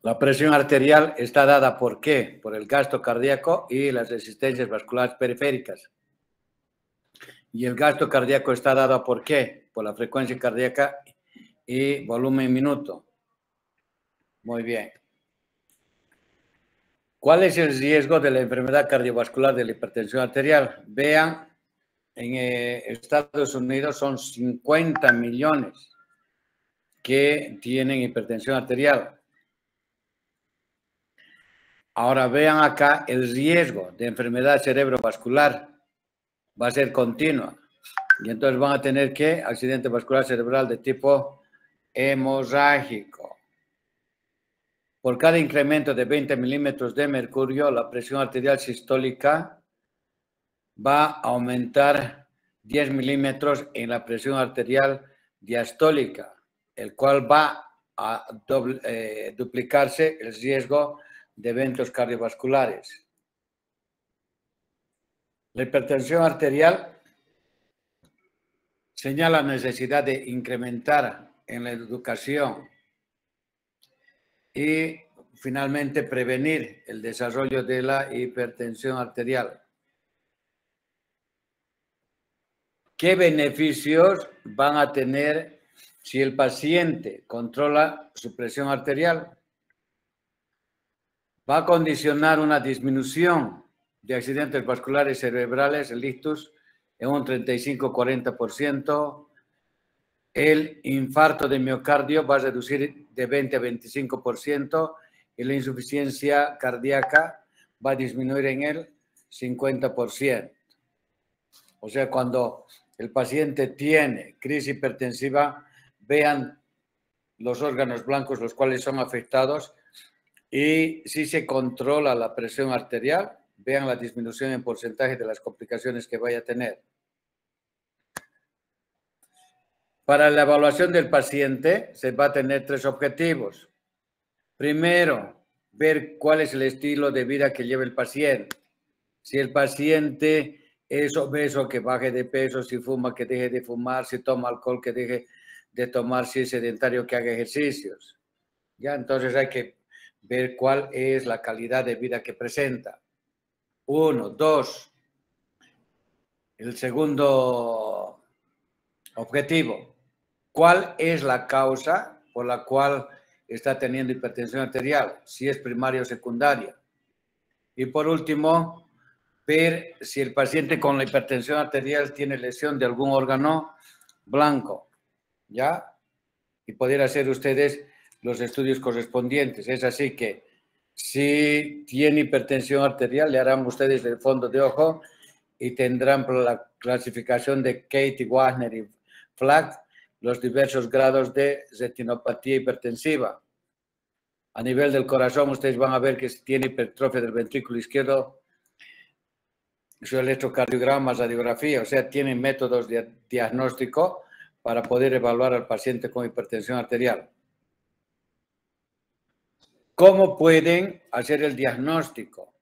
La presión arterial está dada ¿por qué? Por el gasto cardíaco y las resistencias vasculares periféricas. Y el gasto cardíaco está dado ¿por qué? Por la frecuencia cardíaca y volumen minuto. Muy bien. ¿Cuál es el riesgo de la enfermedad cardiovascular de la hipertensión arterial? Vean, en Estados Unidos son 50 millones que tienen hipertensión arterial. Ahora vean acá el riesgo de enfermedad cerebrovascular. Va a ser continua. Y entonces van a tener que accidente vascular cerebral de tipo hemorrágico. Por cada incremento de 20 milímetros de mercurio, la presión arterial sistólica va a aumentar 10 milímetros en la presión arterial diastólica, el cual va a duplicarse el riesgo de eventos cardiovasculares. La hipertensión arterial señala la necesidad de incrementar en la educación y finalmente prevenir el desarrollo de la hipertensión arterial. ¿Qué beneficios van a tener si el paciente controla su presión arterial? Va a condicionar una disminución de accidentes vasculares cerebrales, el ictus, en un 35-40%. El infarto de miocardio va a reducir de 20 a 25% y la insuficiencia cardíaca va a disminuir en el 50%. O sea, cuando el paciente tiene crisis hipertensiva, vean los órganos blancos los cuales son afectados y si se controla la presión arterial, vean la disminución en porcentaje de las complicaciones que vaya a tener. Para la evaluación del paciente se va a tener 3 objetivos. Primero, ver cuál es el estilo de vida que lleva el paciente. Si el paciente es obeso, que baje de peso, si fuma, que deje de fumar, si toma alcohol, que deje de tomar, si es sedentario, que haga ejercicios. ¿Ya? Entonces hay que ver cuál es la calidad de vida que presenta. 1, 2. El segundo objetivo, ¿cuál es la causa por la cual está teniendo hipertensión arterial? Si es primaria o secundaria. Y por último, ver si el paciente con la hipertensión arterial tiene lesión de algún órgano blanco, ¿ya? Y poder hacer ustedes los estudios correspondientes. Es así que si tiene hipertensión arterial, le harán ustedes el fondo de ojo y tendrán la clasificación de Katie, Wagner y Flagg los diversos grados de retinopatía hipertensiva. A nivel del corazón, ustedes van a ver que tiene hipertrofia del ventrículo izquierdo, su electrocardiograma, radiografía, o sea, tienen métodos de diagnóstico para poder evaluar al paciente con hipertensión arterial. ¿Cómo pueden hacer el diagnóstico?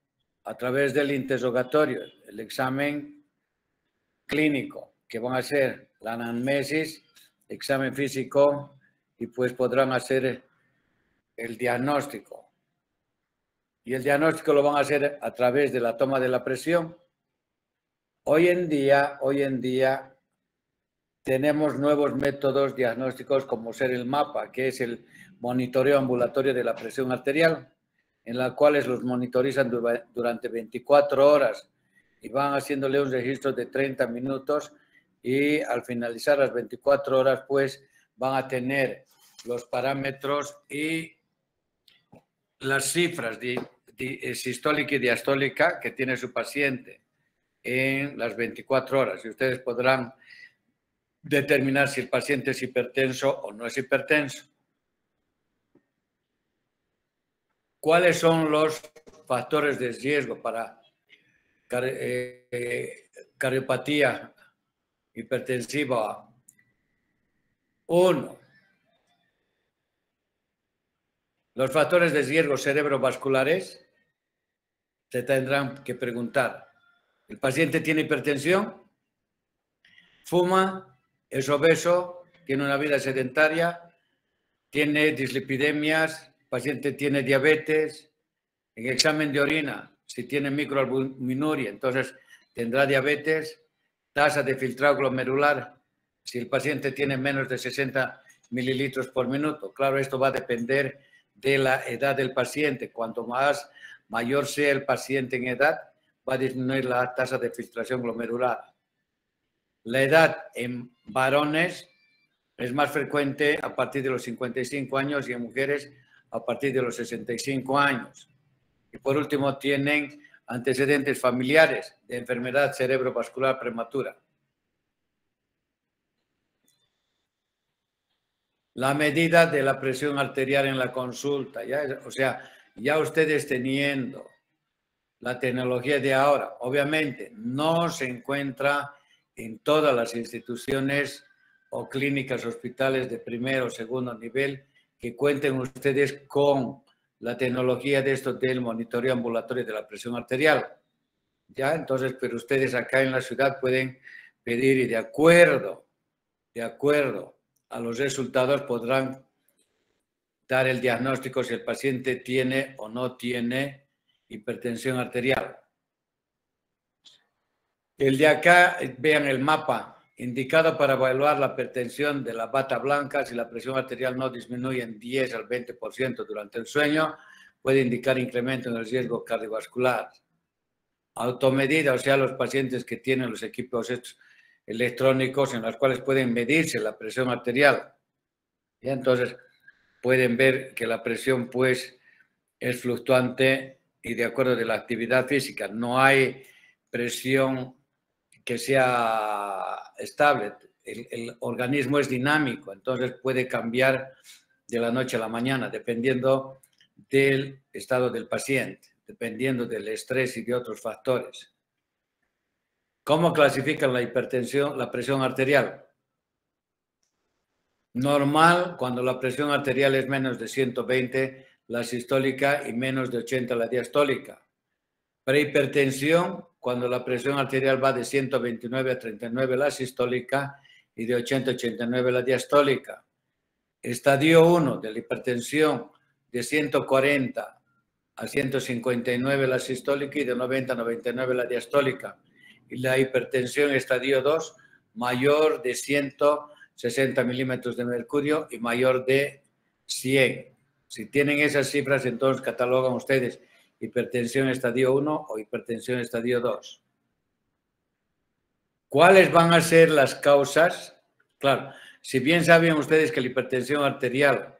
A través del interrogatorio, el examen clínico, que van a hacer la anamnesis, examen físico, y pues podrán hacer el diagnóstico. Y el diagnóstico lo van a hacer a través de la toma de la presión. Hoy en día tenemos nuevos métodos diagnósticos como ser el MAPA, que es el monitoreo ambulatorio de la presión arterial, en la cual los monitorizan durante 24 horas y van haciéndole un registro de 30 minutos y al finalizar las 24 horas pues van a tener los parámetros y las cifras de sistólica y diastólica que tiene su paciente en las 24 horas y ustedes podrán determinar si el paciente es hipertenso o no es hipertenso. ¿Cuáles son los factores de riesgo para cardiopatía hipertensiva? 1. Los factores de riesgo cerebrovasculares se tendrán que preguntar. ¿El paciente tiene hipertensión? ¿Fuma? ¿Es obeso? ¿Tiene una vida sedentaria? ¿Tiene dislipidemias? paciente tiene diabetes, en examen de orina, si tiene microalbuminuria, entonces tendrá diabetes, tasa de filtrado glomerular, si el paciente tiene menos de 60 mililitros por minuto. Claro, esto va a depender de la edad del paciente. Cuanto mayor sea el paciente en edad, va a disminuir la tasa de filtración glomerular. La edad en varones es más frecuente a partir de los 55 años y en mujeres a partir de los 65 años. Y por último, tienen antecedentes familiares de enfermedad cerebrovascular prematura. La medida de la presión arterial en la consulta, o sea, ya ustedes teniendo la tecnología de ahora, obviamente no se encuentra en todas las instituciones o clínicas, hospitales de primer o segundo nivel que cuenten ustedes con la tecnología de esto del monitoreo ambulatorio de la presión arterial. ¿Ya? Entonces, pero ustedes acá en la ciudad pueden pedir y de acuerdo a los resultados podrán dar el diagnóstico si el paciente tiene o no tiene hipertensión arterial. El de acá, vean el mapa, indicado para evaluar la hipertensión de la bata blanca, si la presión arterial no disminuye en 10 al 20% durante el sueño, puede indicar incremento en el riesgo cardiovascular. Automedida, o sea, los pacientes que tienen los equipos electrónicos en los cuales pueden medirse la presión arterial. Y entonces pueden ver que la presión pues es fluctuante y de acuerdo de la actividad física. No hay presión que sea estable. El organismo es dinámico, entonces puede cambiar de la noche a la mañana dependiendo del estado del paciente, dependiendo del estrés y de otros factores. ¿Cómo clasifican la hipertensión, la presión arterial? Normal, cuando la presión arterial es menos de 120, la sistólica, y menos de 80, la diastólica. Prehipertensión, cuando la presión arterial va de 129 a 39, la sistólica, y de 80 a 89, la diastólica. Estadio 1 de la hipertensión, de 140 a 159, la sistólica, y de 90 a 99, la diastólica. Y la hipertensión estadio 2, mayor de 160 milímetros de mercurio y mayor de 100. Si tienen esas cifras, entonces catalogan ustedes hipertensión estadio 1 o hipertensión estadio 2. ¿Cuáles van a ser las causas? Claro, si bien saben ustedes que la hipertensión arterial,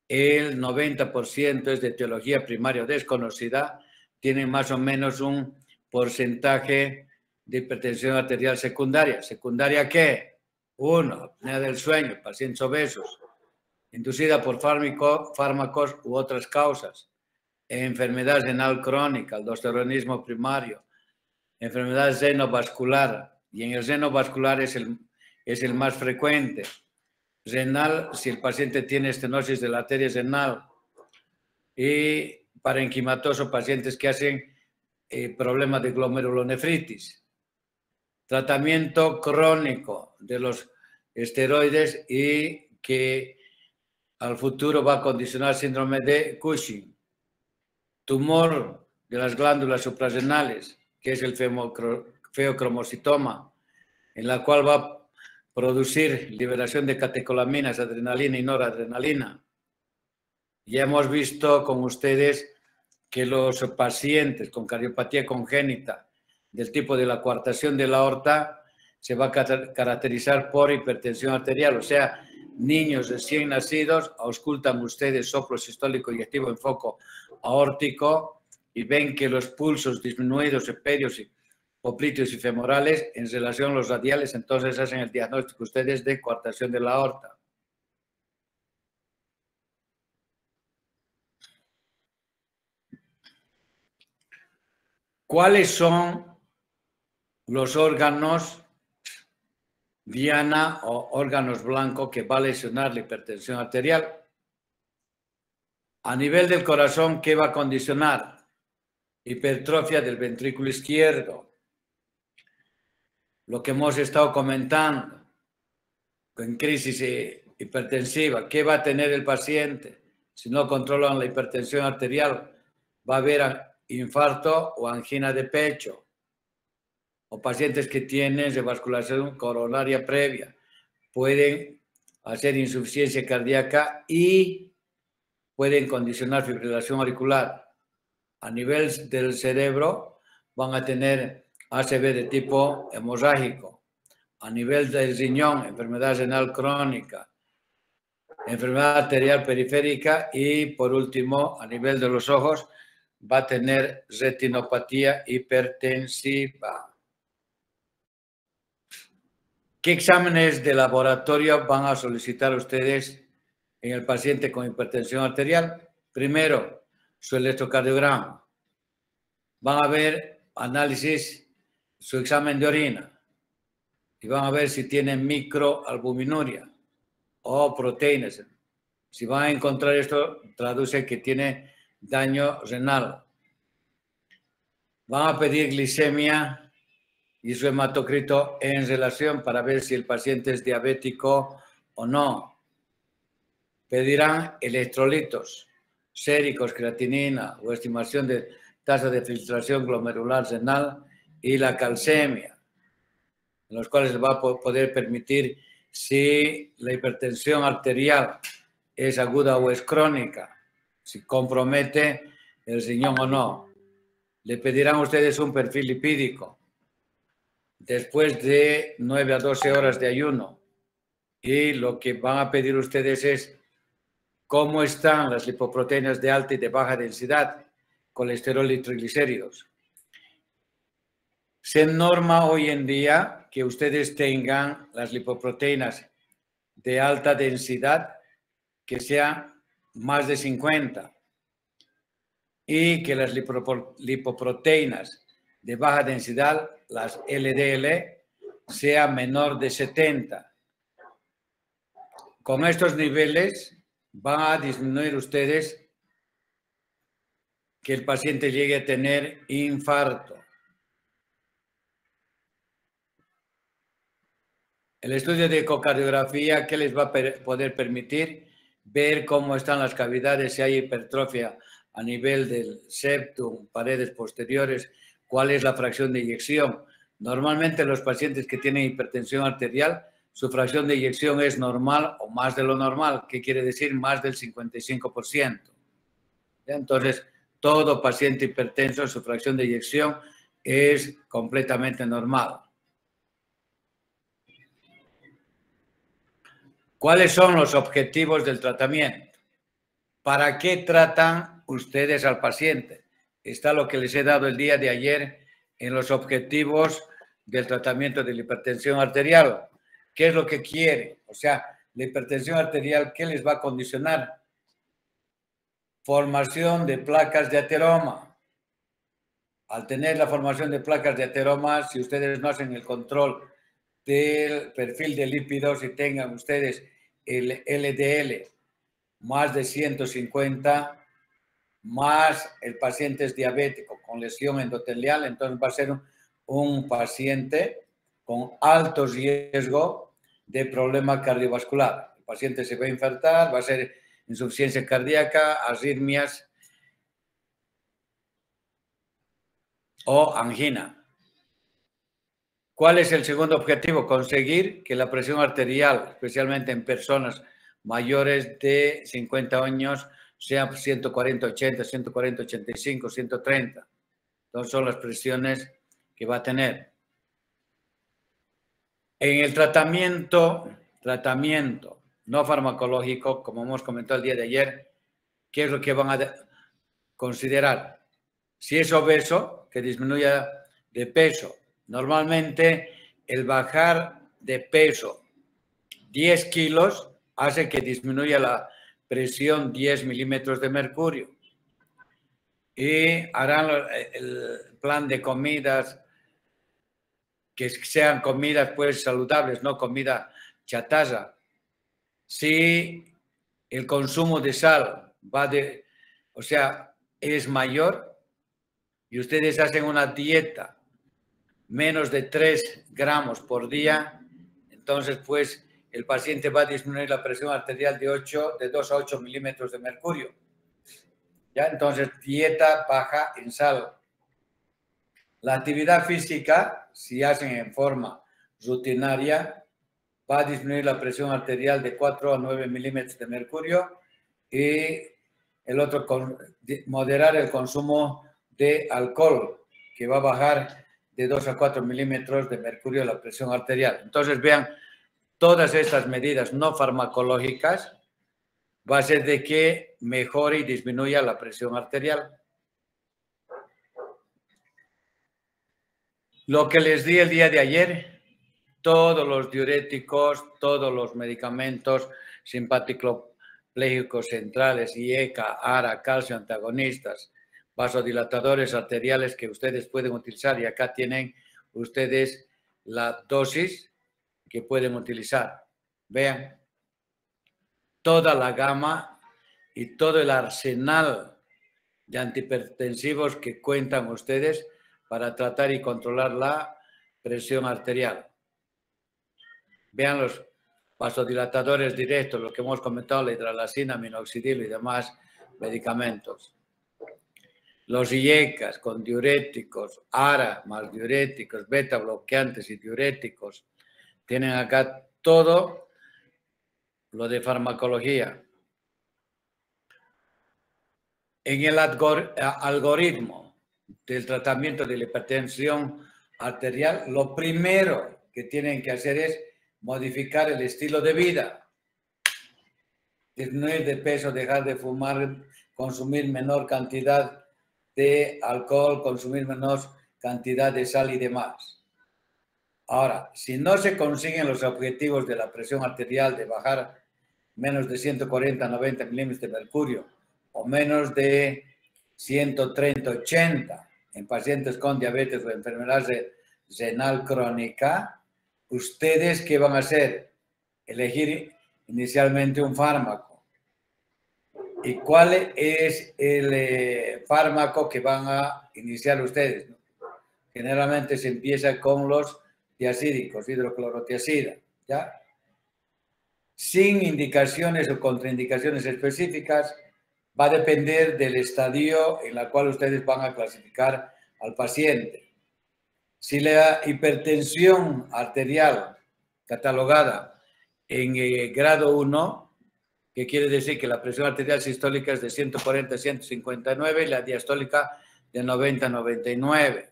el 90% es de etiología primaria o desconocida, tienen más o menos un porcentaje de hipertensión arterial secundaria. ¿Secundaria qué? 1, apnea del sueño, pacientes obesos, inducida por fármacos u otras causas. Enfermedad renal crónica, aldosteronismo primario, enfermedad senovascular, y en el seno vascular es el más frecuente. Renal, si el paciente tiene estenosis de la arteria renal, y parenquimatoso, pacientes que hacen problemas de glomerulonefritis. Tratamiento crónico de los esteroides y que al futuro va a condicionar síndrome de Cushing. Tumor de las glándulas suprarrenales, que es el feocromocitoma, en la cual va a producir liberación de catecolaminas, adrenalina y noradrenalina. Ya hemos visto con ustedes que los pacientes con cardiopatía congénita del tipo de la coartación de la aorta se va a caracterizar por hipertensión arterial, o sea, niños recién nacidos, auscultan ustedes soplo sistólico y activo en foco aórtico y ven que los pulsos disminuidos, eperios y popliteos y femorales en relación a los radiales, entonces hacen el diagnóstico ustedes de coartación de la aorta. ¿Cuáles son los órganos diana o órganos blancos que va a lesionar la hipertensión arterial? A nivel del corazón, ¿qué va a condicionar? Hipertrofia del ventrículo izquierdo. Lo que hemos estado comentando, en crisis hipertensiva, ¿qué va a tener el paciente? Si no controlan la hipertensión arterial, va a haber infarto o angina de pecho. O pacientes que tienen revascularización coronaria previa pueden hacer insuficiencia cardíaca y pueden condicionar fibrilación auricular. A nivel del cerebro van a tener ACV de tipo hemorrágico. A nivel del riñón, enfermedad renal crónica, enfermedad arterial periférica y, por último, a nivel de los ojos, va a tener retinopatía hipertensiva. ¿Qué exámenes de laboratorio van a solicitar ustedes en el paciente con hipertensión arterial? Primero, su electrocardiograma. Van a ver análisis, su examen de orina. Y van a ver si tiene microalbuminuria o proteínas. Si van a encontrar esto, traduce que tiene daño renal. Van a pedir glicemia y su hematocrito en relación para ver si el paciente es diabético o no. Pedirán electrolitos, séricos, creatinina o estimación de tasa de filtración glomerular renal y la calcemia, en los cuales les va a poder permitir si la hipertensión arterial es aguda o es crónica, si compromete el riñón o no. Le pedirán a ustedes un perfil lipídico después de 9 a 12 horas de ayuno. Y lo que van a pedir ustedes es cómo están las lipoproteínas de alta y de baja densidad, colesterol y triglicéridos. Se norma hoy en día que ustedes tengan las lipoproteínas de alta densidad que sean más de 50 y que las lipoproteínas de baja densidad, las LDL, sea menor de 70. Con estos niveles van a disminuir ustedes que el paciente llegue a tener infarto. El estudio de ecocardiografía, ¿qué les va a poder permitir? Ver cómo están las cavidades, si hay hipertrofia a nivel del septum, paredes posteriores, cuál es la fracción de eyección. Normalmente los pacientes que tienen hipertensión arterial, su fracción de eyección es normal o más de lo normal. ¿Qué quiere decir? Más del 55%. Entonces, todo paciente hipertenso, su fracción de eyección es completamente normal. ¿Cuáles son los objetivos del tratamiento? ¿Para qué tratan ustedes al paciente? Está lo que les he dado el día de ayer en los objetivos del tratamiento de la hipertensión arterial. ¿Qué es lo que quiere? O sea, la hipertensión arterial, ¿qué les va a condicionar? Formación de placas de ateroma. Al tener la formación de placas de ateroma, si ustedes no hacen el control del perfil de lípidos y tengan ustedes el LDL más de 150, más el paciente es diabético con lesión endotelial, entonces va a ser un paciente con alto riesgo de problema cardiovascular. El paciente se va a infartar, va a ser insuficiencia cardíaca, arritmias o angina. ¿Cuál es el segundo objetivo? Conseguir que la presión arterial, especialmente en personas mayores de 50 años, sea 140-80, 140-85, 130. Entonces son las presiones que va a tener. En el tratamiento no farmacológico, como hemos comentado el día de ayer, ¿qué es lo que van a considerar? Si es obeso, que disminuya de peso. Normalmente, el bajar de peso 10 kilos hace que disminuya la presión 10 milímetros de mercurio. Y harán el plan de comidas que sean comidas pues saludables, no comida chatarra. Si el consumo de sal es mayor y ustedes hacen una dieta menos de 3 gramos por día, entonces pues el paciente va a disminuir la presión arterial de 2 a 8 milímetros de mercurio. ¿Ya? Entonces, dieta baja en sal. La actividad física, si hacen en forma rutinaria, va a disminuir la presión arterial de 4 a 9 milímetros de mercurio y el otro, moderar el consumo de alcohol, que va a bajar de 2 a 4 milímetros de mercurio la presión arterial. Entonces, vean, todas estas medidas no farmacológicas va a ser de que mejore y disminuya la presión arterial. Lo que les di el día de ayer, todos los diuréticos, todos los medicamentos simpático-plégicos centrales, IECA, ARA, calcio antagonistas, vasodilatadores arteriales que ustedes pueden utilizar, y acá tienen ustedes la dosis que pueden utilizar. Vean, toda la gama y todo el arsenal de antihipertensivos que cuentan ustedes para tratar y controlar la presión arterial. Vean los vasodilatadores directos, lo que hemos comentado, la hidralazina, minoxidil y demás medicamentos. Los IECAS con diuréticos, ARA más diuréticos, beta bloqueantes y diuréticos. Tienen acá todo lo de farmacología. En el algoritmo del tratamiento de la hipertensión arterial, lo primero que tienen que hacer es modificar el estilo de vida. Disminuir de peso, dejar de fumar, consumir menor cantidad de alcohol, consumir menor cantidad de sal y demás. Ahora, si no se consiguen los objetivos de la presión arterial de bajar menos de 140 a 90 milímetros de mercurio o menos de 130 a 80 en pacientes con diabetes o enfermedad renal crónica, ¿ustedes qué van a hacer? Elegir inicialmente un fármaco. ¿Y cuál es el fármaco que van a iniciar ustedes? Generalmente se empieza con los tiazídicos, hidroclorotiazida, ¿ya? Sin indicaciones o contraindicaciones específicas, va a depender del estadio en el cual ustedes van a clasificar al paciente. Si la hipertensión arterial catalogada en grado 1, que quiere decir que la presión arterial sistólica es de 140 a 159 y la diastólica de 90 a 99.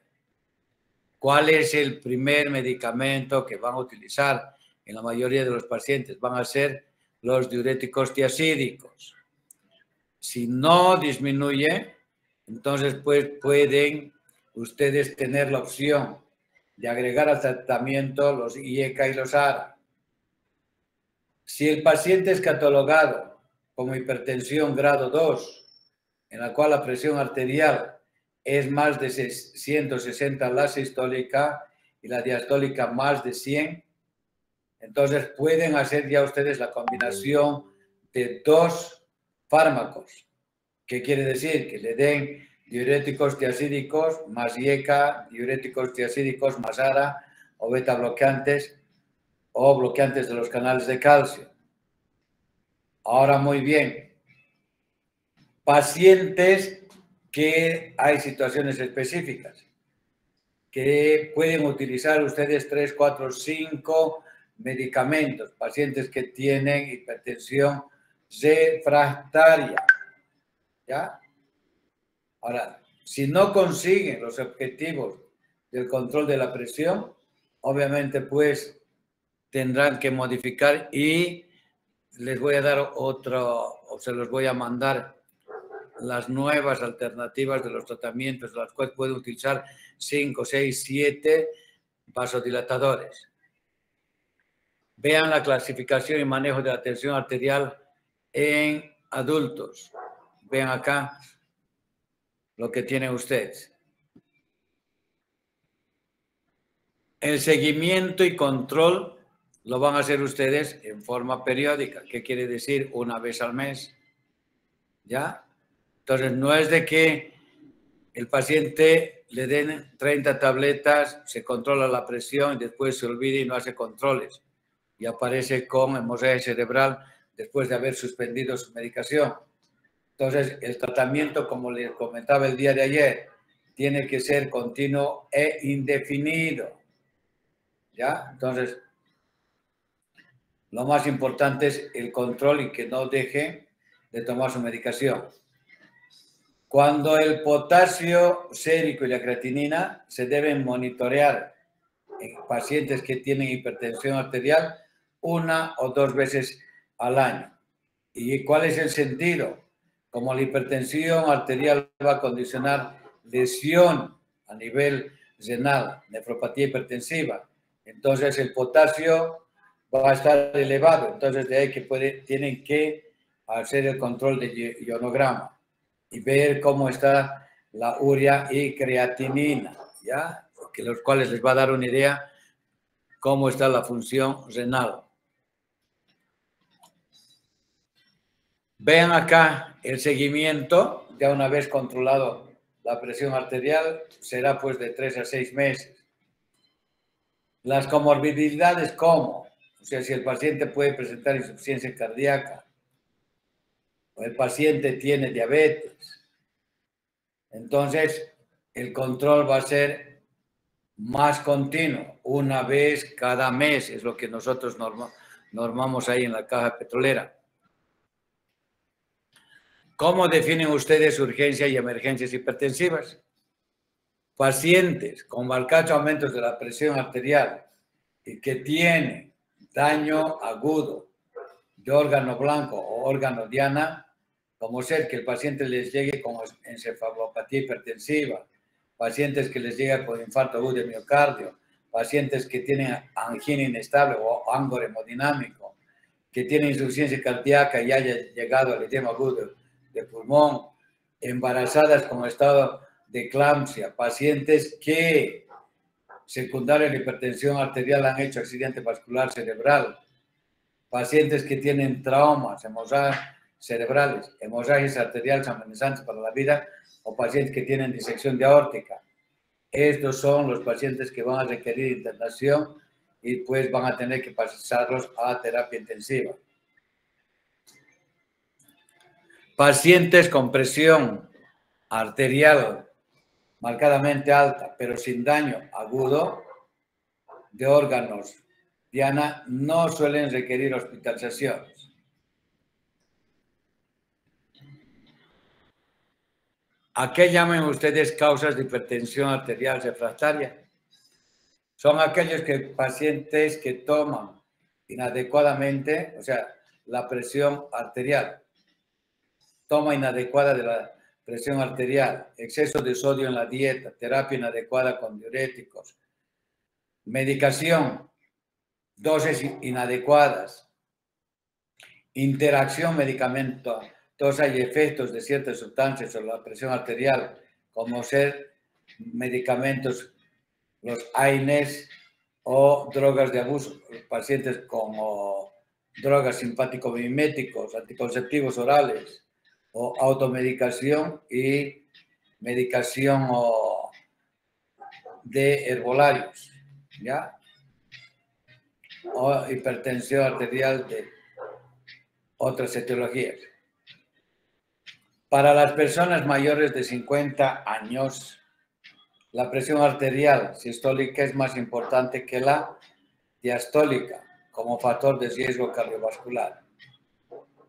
¿Cuál es el primer medicamento que van a utilizar en la mayoría de los pacientes? Van a ser los diuréticos tiazídicos. Si no disminuye, entonces pues pueden ustedes tener la opción de agregar al tratamiento los IECA y los ARA. Si el paciente es catalogado como hipertensión grado 2, en la cual la presión arterial es más de 160 la sistólica y la diastólica más de 100, entonces pueden hacer ya ustedes la combinación de dos fármacos. ¿Qué quiere decir? Que le den diuréticos tiazídicos más IECA, diuréticos tiazídicos más ARA o beta bloqueantes o bloqueantes de los canales de calcio. Ahora, muy bien. Pacientes que hay situaciones específicas que pueden utilizar ustedes 3, 4, 5 medicamentos. Pacientes que tienen hipertensión refractaria. ¿Ya? Ahora, si no consiguen los objetivos del control de la presión, obviamente pues tendrán que modificar y les voy a dar otro, o se los voy a mandar las nuevas alternativas de los tratamientos, las cuales pueden utilizar 5, 6, 7 vasodilatadores. Vean la clasificación y manejo de la tensión arterial en adultos. Vean acá lo que tienen ustedes. El seguimiento y control lo van a hacer ustedes en forma periódica. ¿Qué quiere decir? Una vez al mes. ¿Ya? Entonces, no es de que el paciente le den 30 tabletas, se controla la presión y después se olvide y no hace controles. y aparece con hemorragia cerebral después de haber suspendido su medicación. Entonces, el tratamiento, como les comentaba el día de ayer, tiene que ser continuo e indefinido. ¿Ya? Entonces, lo más importante es el control y que no deje de tomar su medicación. Cuando el potasio sérico y la creatinina se deben monitorear en pacientes que tienen hipertensión arterial 1 o 2 veces al año. ¿Y cuál es el sentido? Como la hipertensión arterial va a condicionar lesión a nivel renal, nefropatía hipertensiva, entonces el potasio va a estar elevado. Entonces de ahí que tienen que hacer el control de ionograma y ver cómo está la urea y creatinina, ¿ya? Que los cuales les va a dar una idea cómo está la función renal. Vean acá el seguimiento, ya una vez controlado la presión arterial, será pues de 3 a 6 meses. Las comorbilidades, ¿cómo? O sea, si el paciente puede presentar insuficiencia cardíaca o el paciente tiene diabetes, entonces el control va a ser más continuo, una vez cada mes, es lo que nosotros normamos ahí en la caja petrolera. ¿Cómo definen ustedes urgencias y emergencias hipertensivas? Pacientes con marcados aumentos de la presión arterial y que tienen daño agudo de órgano blanco o órgano diana, como ser que el paciente les llegue con encefalopatía hipertensiva, pacientes que les llega con infarto agudo de miocardio, pacientes que tienen angina inestable o ángulo hemodinámico, que tienen insuficiencia cardíaca y haya llegado al edema agudo de pulmón, embarazadas con estado de eclampsia, pacientes que secundario a la hipertensión arterial han hecho accidente vascular cerebral, pacientes que tienen traumas, hemorragias cerebrales, hemorragias arteriales amenazantes para la vida o pacientes que tienen disección de aórtica. Estos son los pacientes que van a requerir internación y pues van a tener que pasarlos a terapia intensiva. Pacientes con presión arterial marcadamente alta, pero sin daño agudo de órganos diana, no suelen requerir hospitalizaciones. ¿A qué llaman ustedes causas de hipertensión arterial refractaria? Son aquellos pacientes que toman inadecuadamente, o sea, la presión arterial, toma inadecuada de la presión arterial, exceso de sodio en la dieta, terapia inadecuada con diuréticos, medicación, dosis inadecuadas, interacción medicamentosa y efectos de ciertas sustancias sobre la presión arterial, como ser medicamentos, los AINES o drogas de abuso, pacientes como drogas simpático-miméticos, anticonceptivos orales, o automedicación y medicación de herbolarios, ¿ya? O hipertensión arterial de otras etiologías. Para las personas mayores de 50 años, la presión arterial sistólica es más importante que la diastólica como factor de riesgo cardiovascular.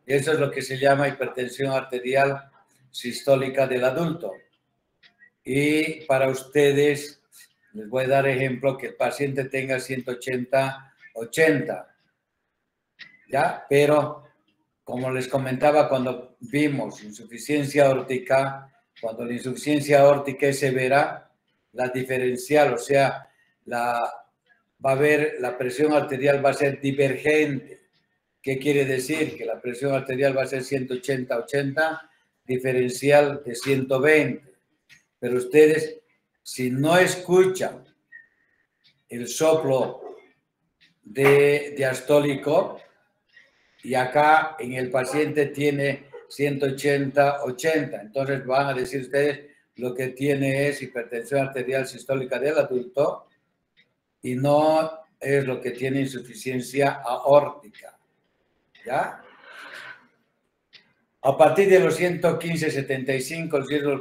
Eso es lo que se llama hipertensión arterial sistólica del adulto. Y para ustedes, les voy a dar ejemplo que el paciente tenga 180/80, ¿ya? Pero, como les comentaba cuando vimos insuficiencia aórtica, cuando la insuficiencia aórtica es severa, la diferencial, o sea, va a haber, la presión arterial va a ser divergente. ¿Qué quiere decir? Que la presión arterial va a ser 180/80, diferencial de 120. Pero ustedes, si no escuchan el soplo diastólico, y acá en el paciente tiene 180/80, entonces van a decir ustedes lo que tiene es hipertensión arterial sistólica del adulto y no es lo que tiene insuficiencia aórtica, ¿ya? A partir de los 115-75, el riesgo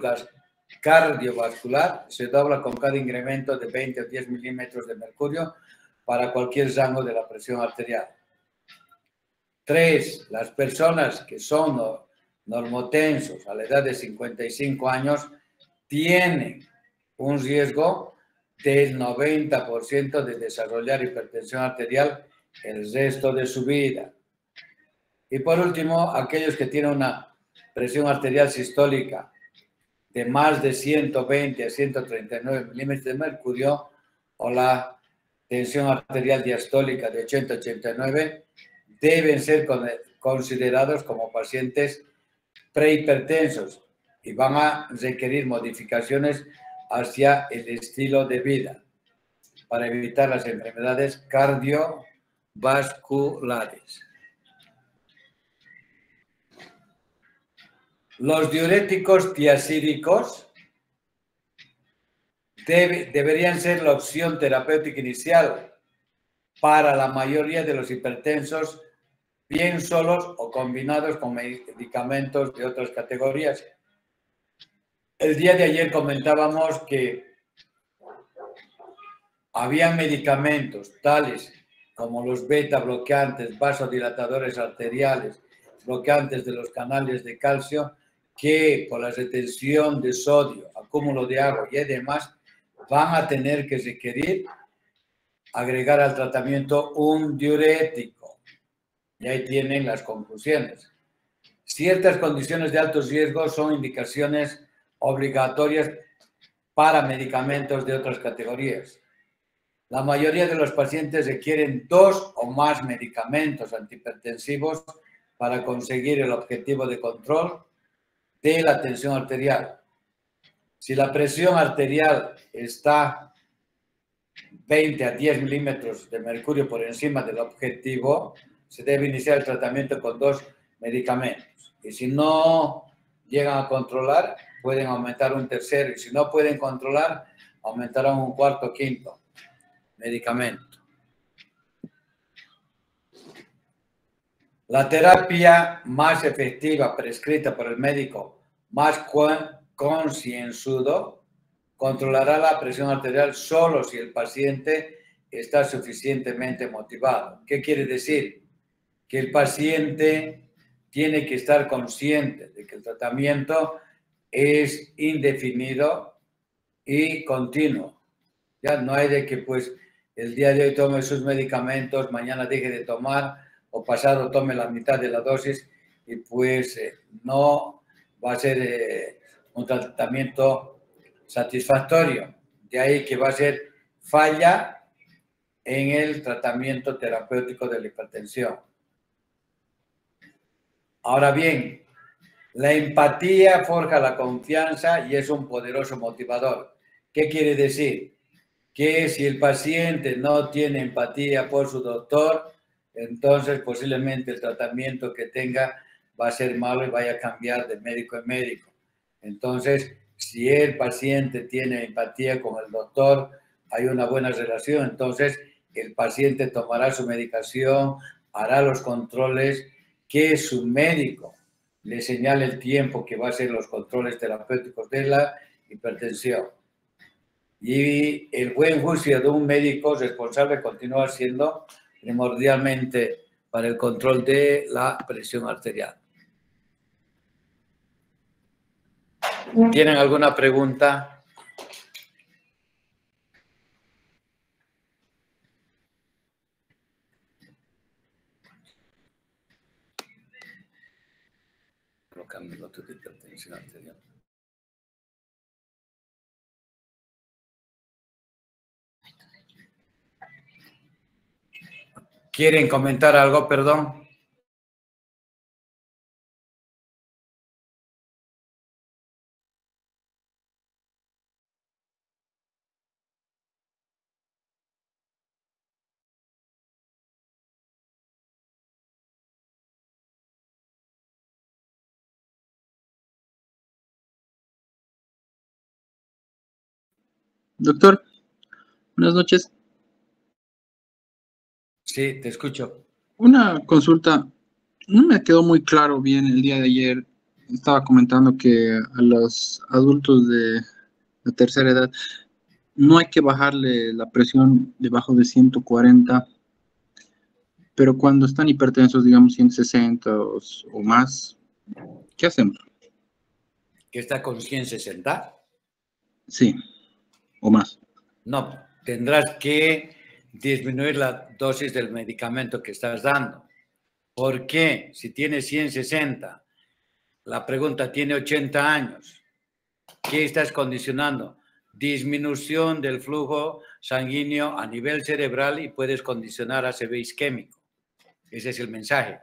cardiovascular se dobla con cada incremento de 20 o 10 milímetros de mercurio para cualquier rango de la presión arterial. 3. Las personas que son normotensos a la edad de 55 años tienen un riesgo del 90% de desarrollar hipertensión arterial el resto de su vida. Y por último, aquellos que tienen una presión arterial sistólica de más de 120 a 139 milímetros de mercurio o la tensión arterial diastólica de 80 a 89 deben ser considerados como pacientes prehipertensos y van a requerir modificaciones hacia el estilo de vida para evitar las enfermedades cardiovasculares. Los diuréticos tiazídicos deberían ser la opción terapéutica inicial para la mayoría de los hipertensos, bien solos o combinados con medicamentos de otras categorías. El día de ayer comentábamos que había medicamentos tales como los beta bloqueantes, vasodilatadores arteriales, bloqueantes de los canales de calcio, que por la retención de sodio, acúmulo de agua y demás, van a tener que requerir agregar al tratamiento un diurético. Y ahí tienen las conclusiones. Ciertas condiciones de alto riesgo son indicaciones obligatorias para medicamentos de otras categorías. La mayoría de los pacientes requieren 2 o más medicamentos antihipertensivos para conseguir el objetivo de control de la tensión arterial. Si la presión arterial está 20 a 10 milímetros de mercurio por encima del objetivo, se debe iniciar el tratamiento con 2 medicamentos. Y si no llegan a controlar, pueden aumentar un tercero. Y si no pueden controlar, aumentarán un cuarto o quinto medicamento. La terapia más efectiva prescrita por el médico más concienzudo controlará la presión arterial solo si el paciente está suficientemente motivado. ¿Qué quiere decir? Que el paciente tiene que estar consciente de que el tratamiento es indefinido y continuo. Ya no hay de que pues el día de hoy tome sus medicamentos, mañana deje de tomar o pasado tome la mitad de la dosis y pues no va a ser un tratamiento satisfactorio. De ahí que va a ser falla en el tratamiento terapéutico de la hipertensión. Ahora bien, la empatía forja la confianza y es un poderoso motivador. ¿Qué quiere decir? Que si el paciente no tiene empatía por su doctor, entonces posiblemente el tratamiento que tenga va a ser malo y vaya a cambiar de médico en médico. Entonces, si el paciente tiene empatía con el doctor, hay una buena relación, entonces el paciente tomará su medicación, hará los controles que su médico le señale el tiempo que va a ser los controles terapéuticos de la hipertensión. Y el buen juicio de un médico responsable continúa siendo primordialmente para el control de la presión arterial. ¿Tienen alguna pregunta? Colocando tu hipertensión arterial. ¿Quieren comentar algo? Perdón. Doctor, buenas noches. Sí, te escucho. Una consulta, no me quedó muy claro bien el día de ayer. Estaba comentando que a los adultos de tercera edad no hay que bajarle la presión debajo de 140, pero cuando están hipertensos, digamos 160 o más, ¿qué hacemos? ¿Que está con 160? Sí, o más. No, tendrás que disminuir la dosis del medicamento que estás dando. ¿Por qué? Si tiene 160, la pregunta tiene 80 años. ¿Qué estás condicionando? Disminución del flujo sanguíneo a nivel cerebral y puedes condicionar ACV isquémico. Ese es el mensaje.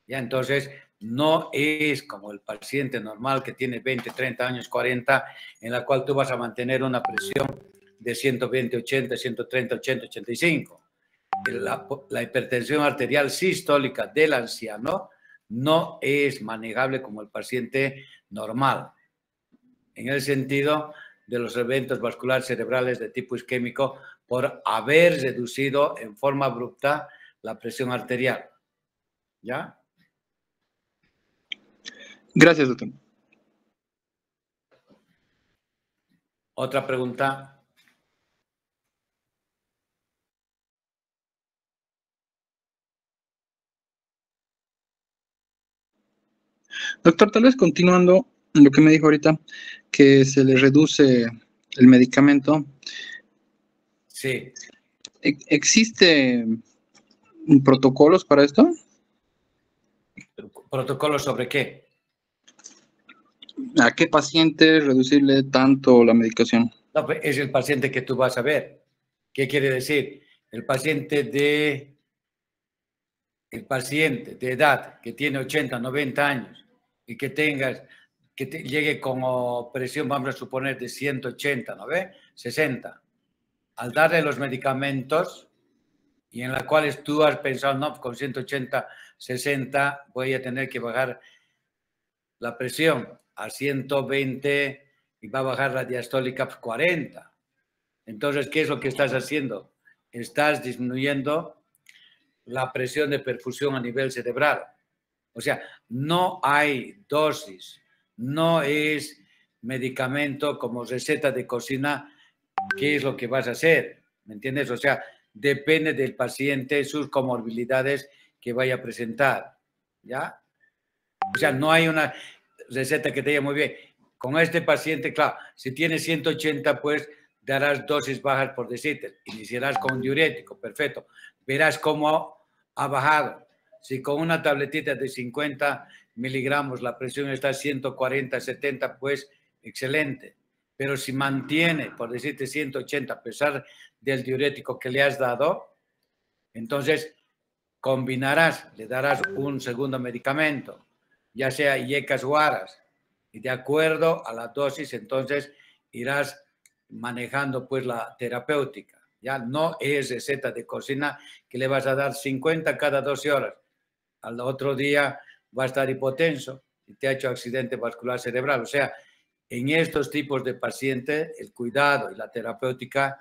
Ya, entonces, no es como el paciente normal que tiene 20, 30 años, 40, en la cual tú vas a mantener una presión de 120, 80, 130, 80, 85. La hipertensión arterial sistólica del anciano no es manejable como el paciente normal, en el sentido de los eventos vasculares cerebrales de tipo isquémico por haber reducido en forma abrupta la presión arterial. ¿Ya? Gracias, doctor. Otra pregunta. Doctor, tal vez continuando en lo que me dijo ahorita, que se le reduce el medicamento. Sí. ¿Existe protocolos para esto? ¿Protocolos sobre qué? ¿A qué paciente reducirle tanto la medicación? No, pues es el paciente que tú vas a ver. ¿Qué quiere decir? El paciente de edad que tiene 80, 90 años y que llegue como presión, vamos a suponer, de 180, ¿no ve? 60. Al darle los medicamentos y en la cuales tú has pensado, no, con 180, 60 voy a tener que bajar la presión a 120 y va a bajar la diastólica a 40. Entonces, ¿qué es lo que estás haciendo? Estás disminuyendo la presión de perfusión a nivel cerebral. O sea, no hay dosis, no es medicamento como receta de cocina, ¿qué es lo que vas a hacer? ¿Me entiendes? O sea, depende del paciente, sus comorbilidades que vaya a presentar, ¿ya? O sea, no hay una receta que te diga muy bien. Con este paciente, claro, si tiene 180, pues darás dosis bajas por decirte. Iniciarás con un diurético, perfecto. Verás cómo ha bajado. Si con una tabletita de 50 miligramos la presión está a 140, 70, pues excelente. Pero si mantiene, por decirte, 180 a pesar del diurético que le has dado, entonces combinarás, le darás un segundo medicamento, ya sea IECAS o ARAS, y de acuerdo a la dosis, entonces irás manejando pues la terapéutica. Ya no es receta de cocina que le vas a dar 50 cada 12 horas. Al otro día va a estar hipotenso y te ha hecho accidente vascular cerebral. O sea, en estos tipos de pacientes, el cuidado y la terapéutica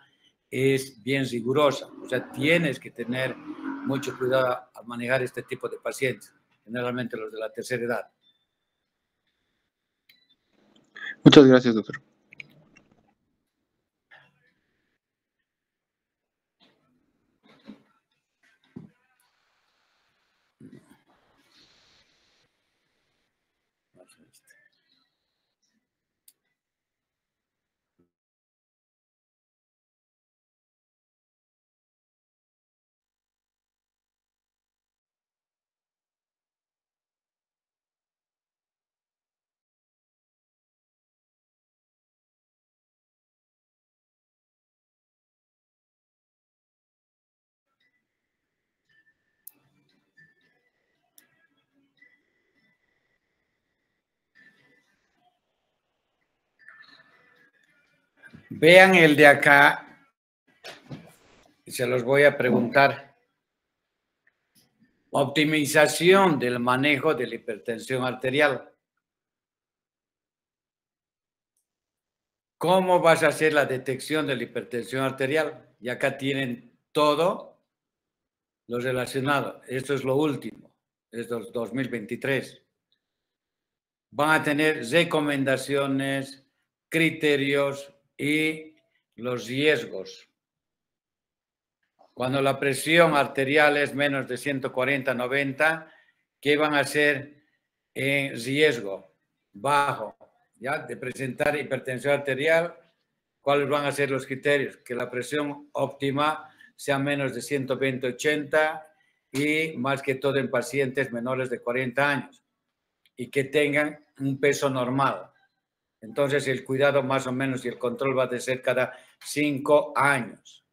es bien rigurosa. O sea, tienes que tener mucho cuidado al manejar este tipo de pacientes, generalmente los de la tercera edad. Muchas gracias, doctor. Vean el de acá y se los voy a preguntar. Optimización del manejo de la hipertensión arterial. ¿Cómo vas a hacer la detección de la hipertensión arterial? Y acá tienen todo lo relacionado, esto es lo último, es 2023. Van a tener recomendaciones, criterios y los riesgos. Cuando la presión arterial es menos de 140/90, ¿qué van a hacer en riesgo bajo? ¿Ya? De presentar hipertensión arterial, ¿cuáles van a ser los criterios? Que la presión óptima sea menos de 120/80 y más que todo en pacientes menores de 40 años y que tengan un peso normal. Entonces el cuidado más o menos y el control va a ser cada 5 años.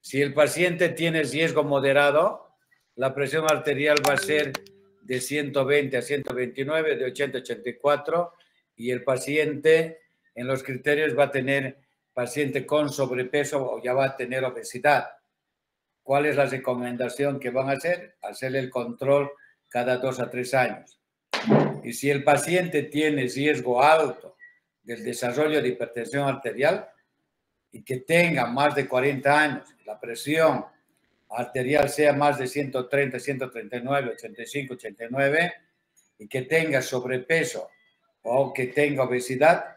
Si el paciente tiene riesgo moderado, la presión arterial va a ser de 120 a 129, de 80 a 84, y el paciente en los criterios va a tener paciente con sobrepeso o ya va a tener obesidad. ¿Cuál es la recomendación que van a hacer? Hacerle el control cada 2 a 3 años. Y si el paciente tiene riesgo alto del desarrollo de hipertensión arterial y que tenga más de 40 años, la presión arterial sea más de 130, 139, 85, 89 y que tenga sobrepeso o que tenga obesidad,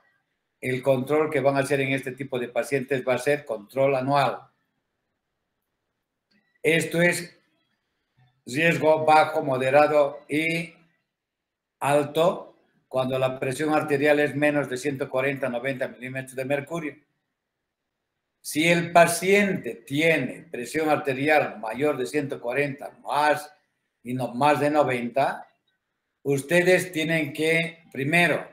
el control que van a hacer en este tipo de pacientes va a ser control anual. Esto es riesgo bajo, moderado y alto cuando la presión arterial es menos de 140/90 milímetros de mercurio. Si el paciente tiene presión arterial mayor de 140 más y no más de 90, ustedes tienen que primero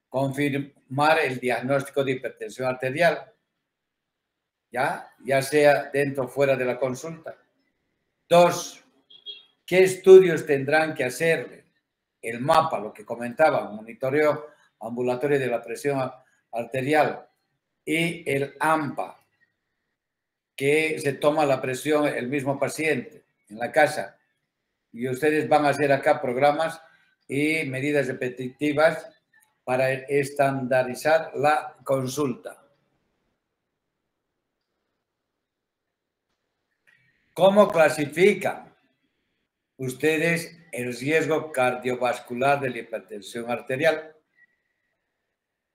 confirmar el diagnóstico de hipertensión arterial, ya sea dentro o fuera de la consulta. 2, ¿qué estudios tendrán que hacerle? El mapa, lo que comentaba, monitoreo ambulatorio de la presión arterial, y el AMPA, que se toma la presión el mismo paciente en la casa. Y ustedes van a hacer acá programas y medidas repetitivas para estandarizar la consulta. ¿Cómo clasifican ustedes el riesgo cardiovascular de la hipertensión arterial?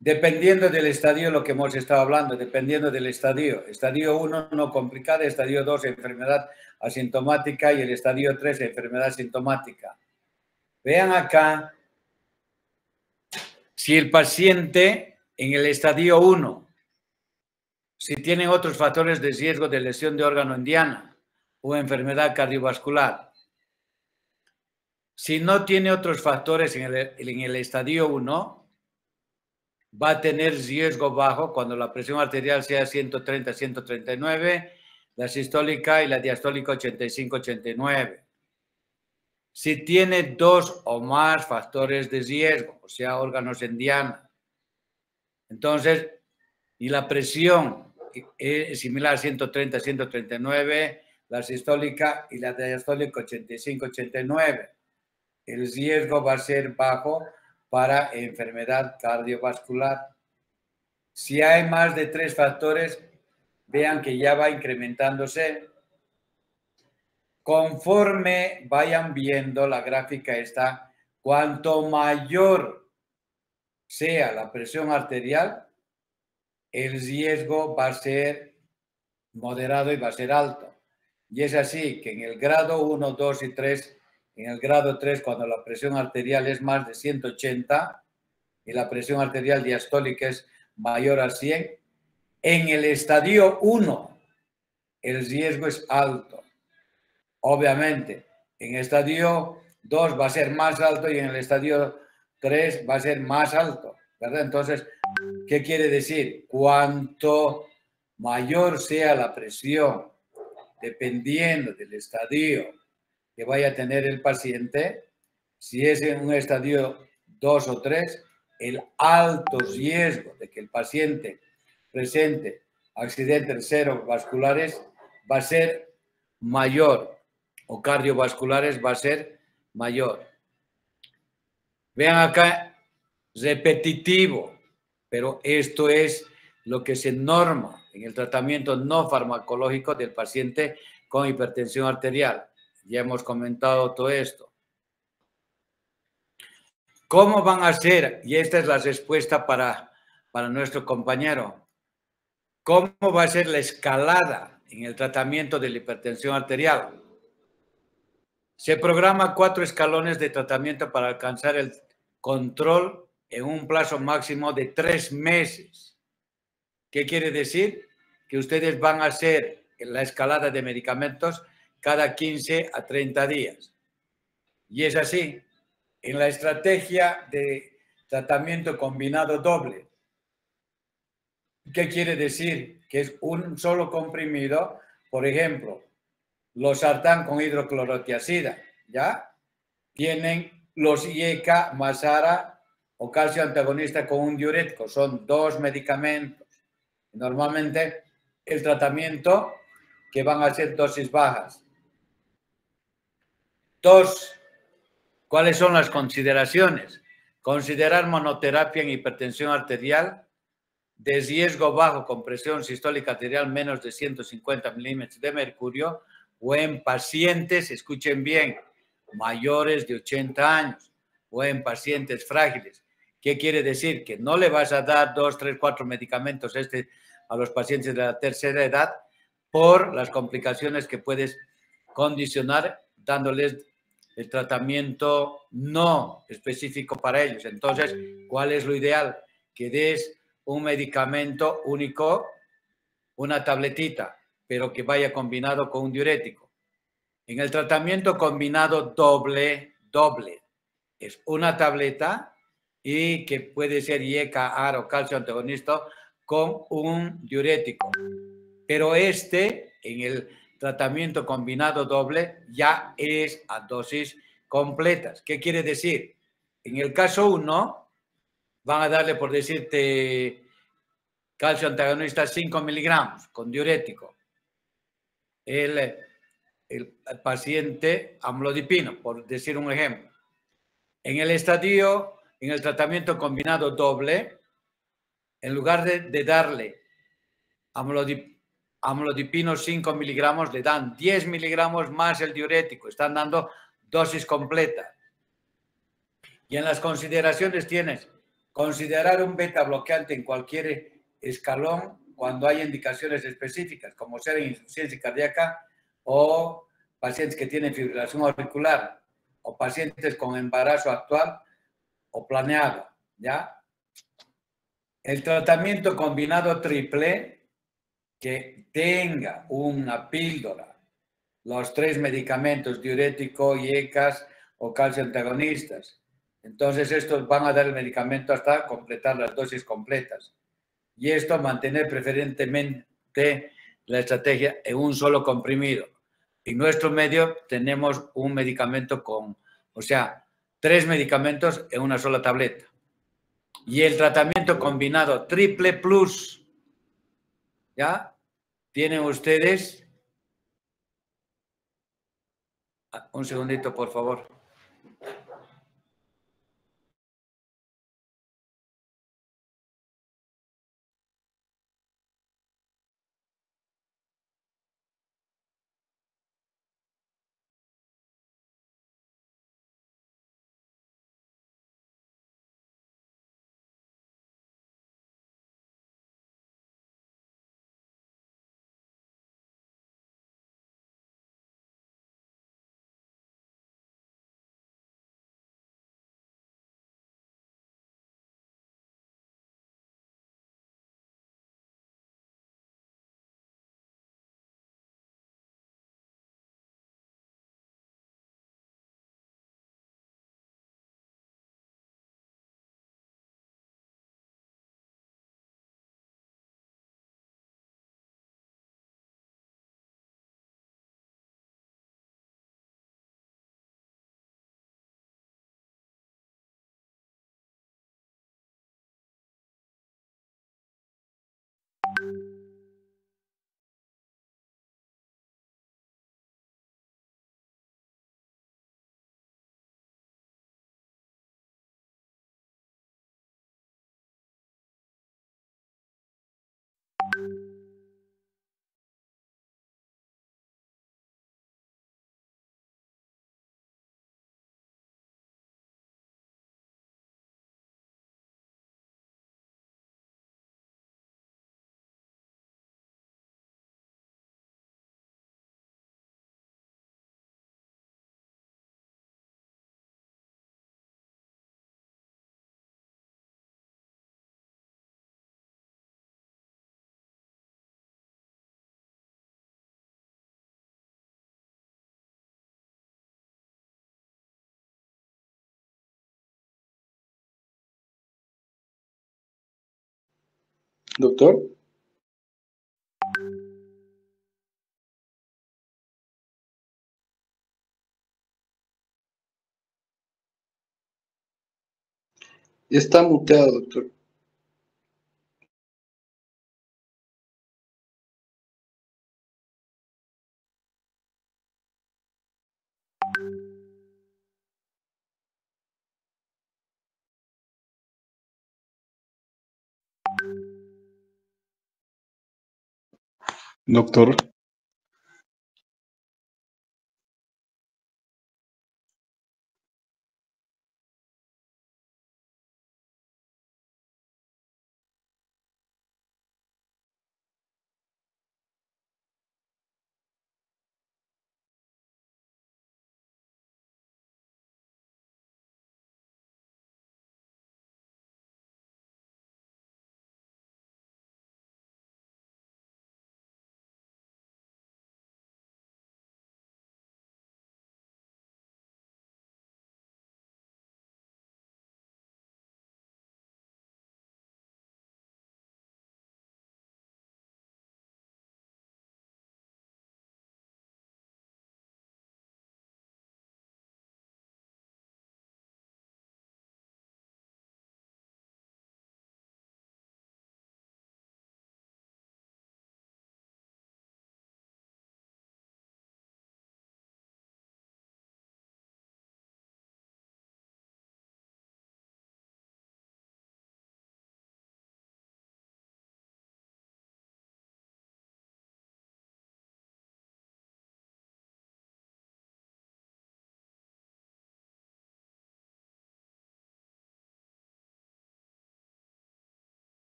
Dependiendo del estadio, lo que hemos estado hablando, dependiendo del estadio. Estadio 1, no complicada, estadio 2, enfermedad asintomática, y el estadio 3, enfermedad sintomática. Vean acá, si el paciente en el estadio 1, si tienen otros factores de riesgo de lesión de órgano en diana o enfermedad cardiovascular, si no tiene otros factores en el estadio 1, va a tener riesgo bajo cuando la presión arterial sea 130, 139, la sistólica y la diastólica 85, 89. Si tiene 2 o más factores de riesgo, o sea, órganos en diana, entonces, y la presión es similar a 130, 139, la sistólica y la diastólica 85, 89, el riesgo va a ser bajo para enfermedad cardiovascular. Si hay más de 3 factores, vean que ya va incrementándose. Conforme vayan viendo la gráfica esta, cuanto mayor sea la presión arterial, el riesgo va a ser moderado y va a ser alto. Y es así que en el grado 1, 2 y 3, en el grado 3, cuando la presión arterial es más de 180 y la presión arterial diastólica es mayor a 100, en el estadio 1 el riesgo es alto. Obviamente, en el estadio 2 va a ser más alto y en el estadio 3 va a ser más alto, ¿verdad? Entonces, ¿qué quiere decir? Cuanto mayor sea la presión, dependiendo del estadio que vaya a tener el paciente, si es en un estadio 2 o 3, el alto riesgo de que el paciente presente accidentes cerebrovasculares va a ser mayor, o cardiovasculares va a ser mayor. Vean acá, repetitivo, pero esto es lo que se norma en el tratamiento no farmacológico del paciente con hipertensión arterial. Ya hemos comentado todo esto. ¿Cómo van a ser? Y esta es la respuesta para nuestro compañero. ¿Cómo va a ser la escalada en el tratamiento de la hipertensión arterial? Se programa 4 escalones de tratamiento para alcanzar el control en un plazo máximo de 3 meses. ¿Qué quiere decir? Que ustedes van a hacer la escalada de medicamentos cada 15 a 30 días. Y es así. En la estrategia de tratamiento combinado doble, ¿qué quiere decir? Que es un solo comprimido, por ejemplo, losartán con hidroclorotiazida, ¿ya? Tienen los IECA, Masara o calcio antagonista con un diurético, son 2 medicamentos. Normalmente el tratamiento que van a ser dosis bajas. 2. ¿Cuáles son las consideraciones? Considerar monoterapia en hipertensión arterial de riesgo bajo con presión sistólica arterial menos de 150 milímetros de mercurio o en pacientes, escuchen bien, mayores de 80 años o en pacientes frágiles. ¿Qué quiere decir? Que no le vas a dar 2, 3, 4 medicamentos a los pacientes de la tercera edad por las complicaciones que puedes condicionar dándoles el tratamiento no específico para ellos. Entonces, ¿cuál es lo ideal? Que des un medicamento único, una tabletita, pero que vaya combinado con un diurético. En el tratamiento combinado doble, es una tableta y que puede ser IECA, AR o calcio antagonista con un diurético. Pero en el tratamiento combinado doble, ya es a dosis completas. ¿Qué quiere decir? En el caso 1, van a darle, por decirte, calcio antagonista 5 miligramos con diurético. El paciente amlodipino, por decir un ejemplo. En el tratamiento combinado doble, en lugar de darle amlodipino 5 miligramos, le dan 10 miligramos más el diurético. Están dando dosis completa. Y en las consideraciones tienes considerar un beta bloqueante en cualquier escalón cuando hay indicaciones específicas, como ser insuficiencia cardíaca o pacientes que tienen fibrilación auricular o pacientes con embarazo actual o planeado, ¿ya? El tratamiento combinado triple que tenga una píldora, los 3 medicamentos, diurético, IECAS o calcio antagonistas. Entonces, estos van a dar el medicamento hasta completar las dosis completas. Y esto mantener preferentemente la estrategia en un solo comprimido. En nuestro medio tenemos un medicamento o sea, 3 medicamentos en una sola tableta. Y el tratamiento combinado triple plus, ¿ya? Tienen ustedes... Un segundito, por favor. Doctor. Está muteado, doctor. Doctor.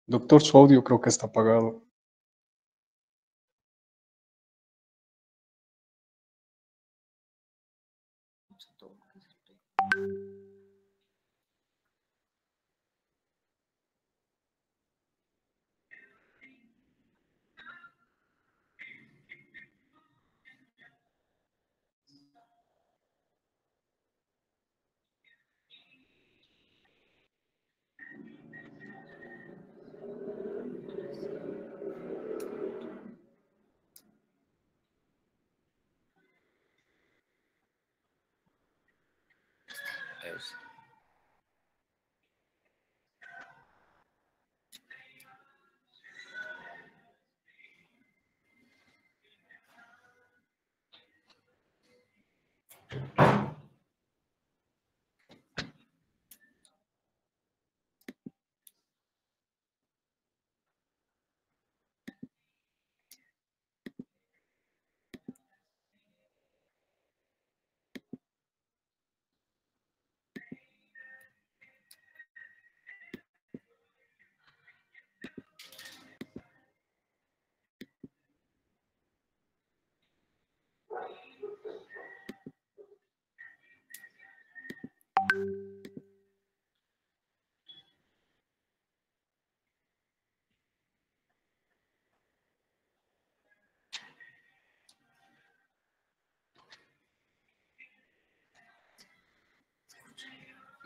Doctor, su audio creo que está apagado.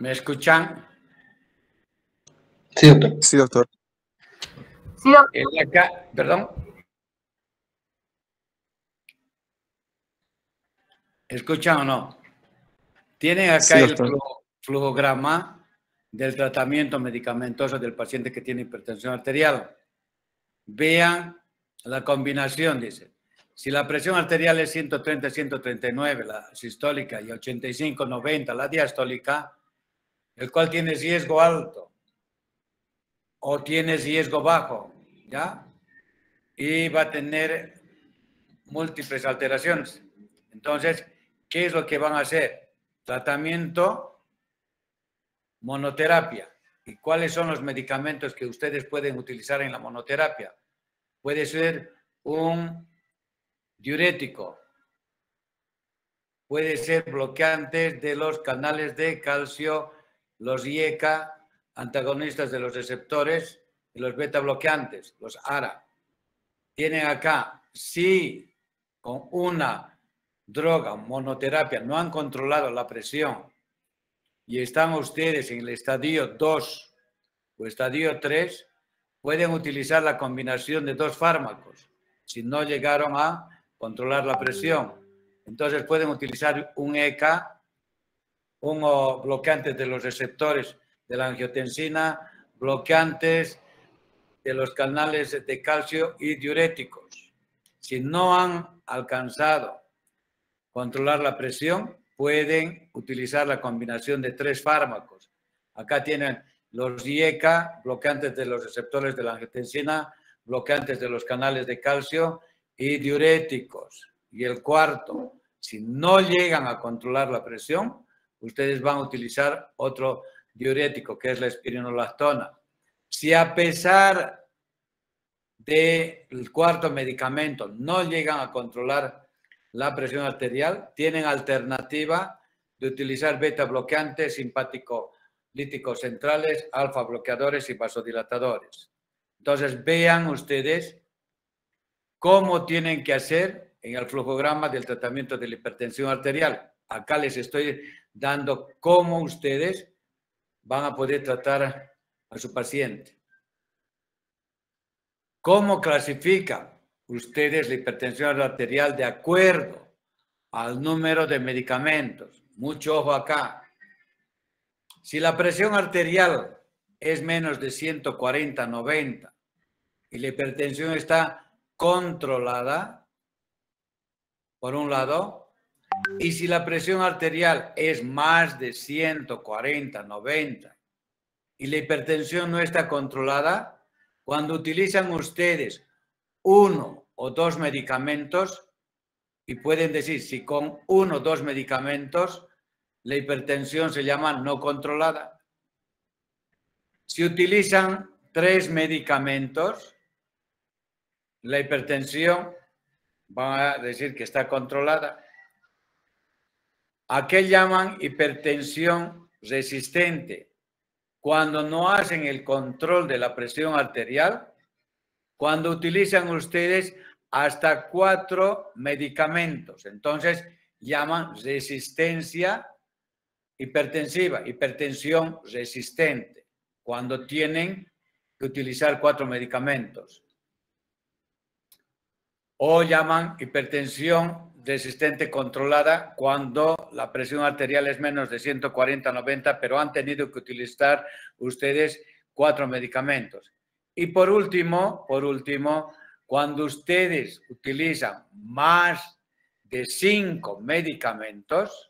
¿Me escuchan? Sí, doctor. Sí, doctor. Sí, doctor. Acá, perdón. ¿Escuchan o no? Tienen acá Sí, el doctor. flujograma del tratamiento medicamentoso del paciente que tiene hipertensión arterial. Vean la combinación, dice. Si la presión arterial es 130-139, la sistólica, y 85-90, la diastólica, el cual tiene riesgo alto o tiene riesgo bajo, ¿ya? Y va a tener múltiples alteraciones. Entonces, ¿qué es lo que van a hacer? Tratamiento, monoterapia. ¿Y cuáles son los medicamentos que ustedes pueden utilizar en la monoterapia? Puede ser un diurético, puede ser bloqueantes de los canales de calcio, los IECA, antagonistas de los receptores y los beta bloqueantes, los ARA. Tienen acá, si con una droga, monoterapia, no han controlado la presión y están ustedes en el estadio 2 o estadio 3, pueden utilizar la combinación de 2 fármacos si no llegaron a controlar la presión. Entonces pueden utilizar un ECA, un bloqueante de los receptores de la angiotensina, bloqueantes de los canales de calcio y diuréticos. Si no han alcanzado controlar la presión, pueden utilizar la combinación de 3 fármacos. Acá tienen los IECA, bloqueantes de los receptores de la angiotensina, bloqueantes de los canales de calcio y diuréticos. Y el cuarto, si no llegan a controlar la presión, ustedes van a utilizar otro diurético, que es la espironolactona. Si a pesar del cuarto medicamento no llegan a controlar la presión arterial, tienen alternativa de utilizar beta bloqueantes, simpático-líticos centrales, alfa bloqueadores y vasodilatadores. Entonces, vean ustedes cómo tienen que hacer en el flujograma del tratamiento de la hipertensión arterial. Acá les estoy dando cómo ustedes van a poder tratar a su paciente. ¿Cómo clasifican ustedes la hipertensión arterial de acuerdo al número de medicamentos? Mucho ojo acá. Si la presión arterial es menos de 140/90 y la hipertensión está controlada, por un lado, y si la presión arterial es más de 140/90 y la hipertensión no está controlada, cuando utilizan ustedes 1 o 2 medicamentos, y pueden decir si con 1 o 2 medicamentos la hipertensión se llama no controlada. Si utilizan 3 medicamentos, la hipertensión va a decir que está controlada. ¿A qué llaman hipertensión resistente? Cuando no hacen el control de la presión arterial, cuando utilizan ustedes hasta 4 medicamentos. Entonces, llaman resistencia hipertensiva, hipertensión resistente, cuando tienen que utilizar 4 medicamentos. O llaman hipertensión resistente controlada cuando la presión arterial es menos de 140/90, pero han tenido que utilizar ustedes 4 medicamentos. Y por último, cuando ustedes utilizan más de 5 medicamentos,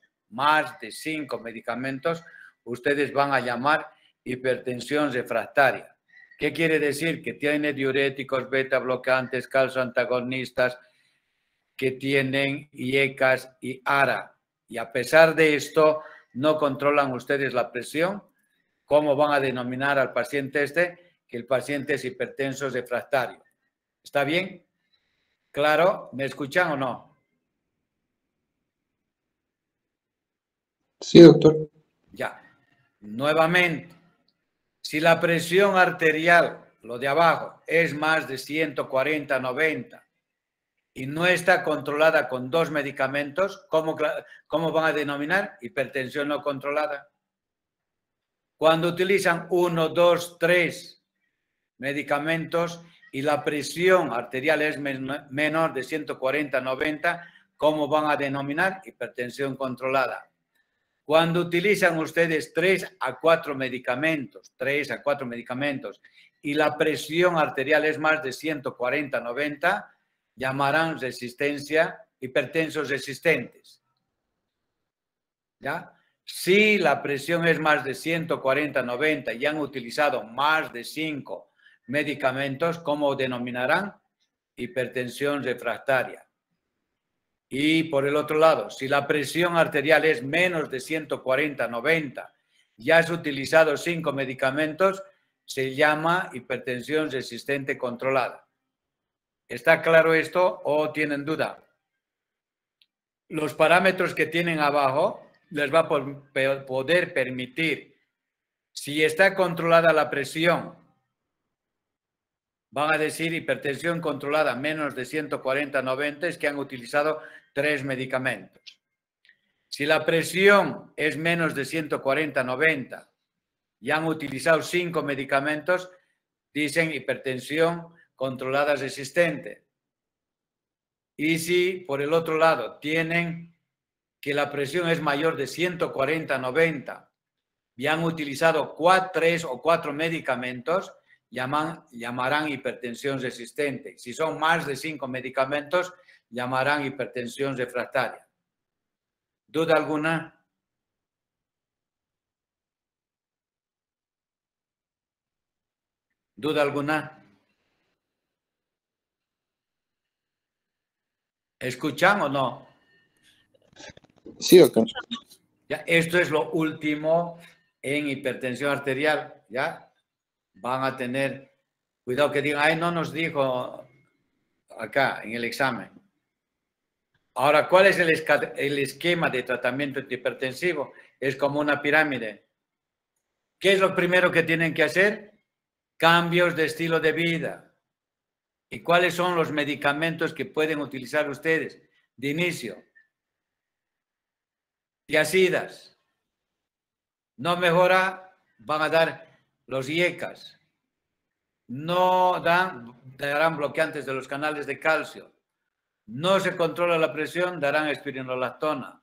ustedes van a llamar hipertensión refractaria. ¿Qué quiere decir? Que tiene diuréticos, beta bloqueantes, calcio antagonistas, que tienen IECAS y ARA. Y a pesar de esto, no controlan ustedes la presión. ¿Cómo van a denominar al paciente este? Que el paciente es hipertenso refractario. ¿Está bien? ¿Claro? ¿Me escuchan o no? Sí, doctor. Ya. Nuevamente, si la presión arterial, lo de abajo, es más de 140/90 y no está controlada con 2 medicamentos, ¿cómo van a denominar? Hipertensión no controlada. Cuando utilizan 1, 2, 3 medicamentos y la presión arterial es menor de 140/90, ¿cómo van a denominar? Hipertensión controlada. Cuando utilizan ustedes 3 a 4 medicamentos, y la presión arterial es más de 140/90, llamarán resistencia, hipertensos resistentes. ¿Ya? Si la presión es más de 140/90 y han utilizado más de 5 medicamentos, ¿cómo denominarán? Hipertensión refractaria. Y por el otro lado, si la presión arterial es menos de 140/90 y has utilizado 5 medicamentos, se llama hipertensión resistente controlada. ¿Está claro esto o tienen duda? Los parámetros que tienen abajo les va a poder permitir, si está controlada la presión, van a decir hipertensión controlada menos de 140/90, es que han utilizado 3 medicamentos. Si la presión es menos de 140/90 y han utilizado 5 medicamentos, dicen hipertensión controlada resistente. Y si por el otro lado tienen que la presión es mayor de 140/90 y han utilizado 3 o 4 medicamentos, llamarán hipertensión resistente. Si son más de 5 medicamentos, llamarán hipertensión refractaria. ¿Duda alguna? ¿Duda alguna? ¿Escuchan o no? Sí, doctor. Ya, esto es lo último en hipertensión arterial. ¿Ya? Van a tener cuidado que digan, ay, no nos dijo acá en el examen. Ahora, ¿cuál es el esquema de tratamiento antihipertensivo? Es como una pirámide. ¿Qué es lo primero que tienen que hacer? Cambios de estilo de vida. ¿Y cuáles son los medicamentos que pueden utilizar ustedes de inicio? Tiazidas. No mejora, van a dar los IECAS. No darán bloqueantes de los canales de calcio. No se controla la presión, darán espironolactona.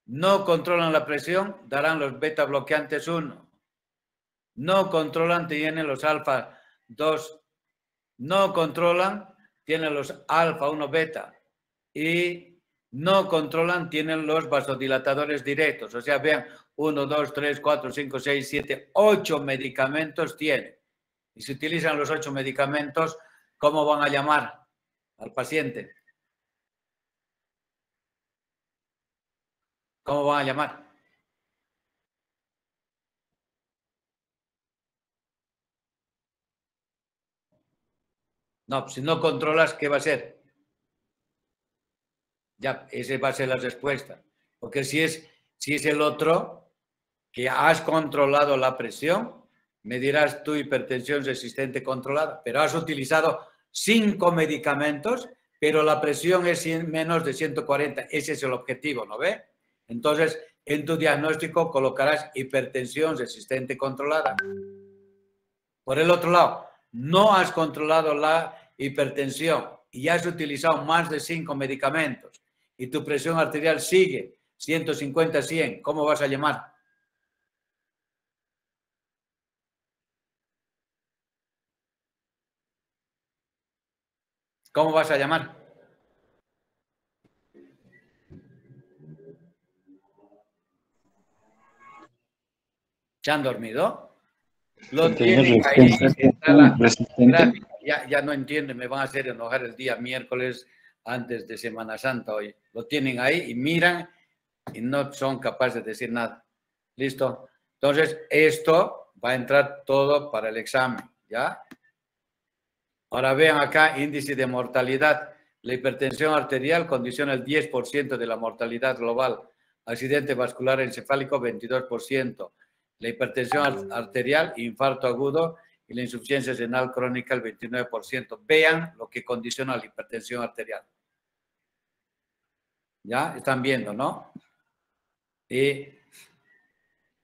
No controlan la presión, darán los beta bloqueantes 1. No controlan, tienen los alfa 2. No controlan, tienen los alfa 1 beta. Y no controlan, tienen los vasodilatadores directos. O sea, vean, 1, 2, 3, 4, 5, 6, 7, 8 medicamentos tienen. Y si utilizan los 8 medicamentos, ¿cómo van a llamar al paciente? ¿Cómo van a llamar? No, si no controlas, ¿qué va a ser? Ya, esa va a ser la respuesta. Porque si es el otro, que has controlado la presión, me dirás tu hipertensión resistente controlada, pero has utilizado 5 medicamentos, pero la presión es menos de 140. Ese es el objetivo, ¿no ve? Entonces, en tu diagnóstico colocarás hipertensión resistente controlada. Por el otro lado, no has controlado la hipertensión y has utilizado más de 5 medicamentos y tu presión arterial sigue 150/100, ¿cómo vas a llamar? ¿Cómo vas a llamar? ¿Se han dormido? Lo tienen ahí, está la gráfica. Ya no entienden, me van a hacer enojar el día miércoles antes de Semana Santa hoy. Lo tienen ahí y miran y no son capaces de decir nada. ¿Listo? Entonces, esto va a entrar todo para el examen, ¿ya? Ahora vean acá, índice de mortalidad. La hipertensión arterial condiciona el 10% de la mortalidad global. Accidente vascular encefálico, 22%. La hipertensión arterial, infarto agudo y la insuficiencia renal crónica, el 29%. Vean lo que condiciona la hipertensión arterial. ¿Ya? Están viendo, ¿no? Y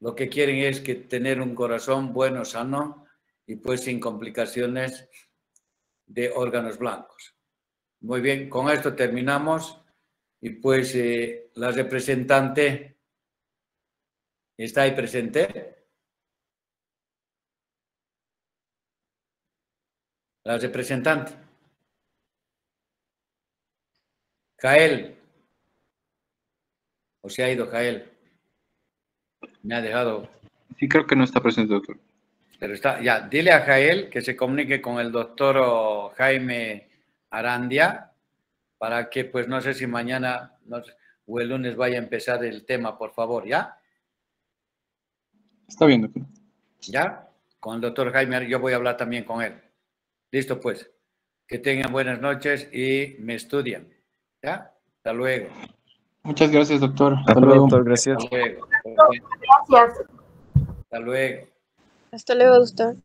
lo que quieren es que tener un corazón bueno, sano y pues sin complicaciones de órganos blancos. Muy bien, con esto terminamos y pues la representante está ahí presente. La representante. Jael. ¿O se ha ido Jael? Me ha dejado. Sí, creo que no está presente, doctor. Pero está, ya, dile a Jael que se comunique con el doctor Jaime Arandia para que, pues, no sé si mañana o el lunes vaya a empezar el tema, por favor, ¿ya? Está bien, doctor. ¿Ya? Con el doctor Jaime, yo voy a hablar también con él. Listo, pues. Que tengan buenas noches y me estudian. ¿Ya? Hasta luego. Muchas gracias, doctor. Hasta luego, doctor. Gracias. Hasta luego. Gracias. Hasta luego. Hasta luego, doctor.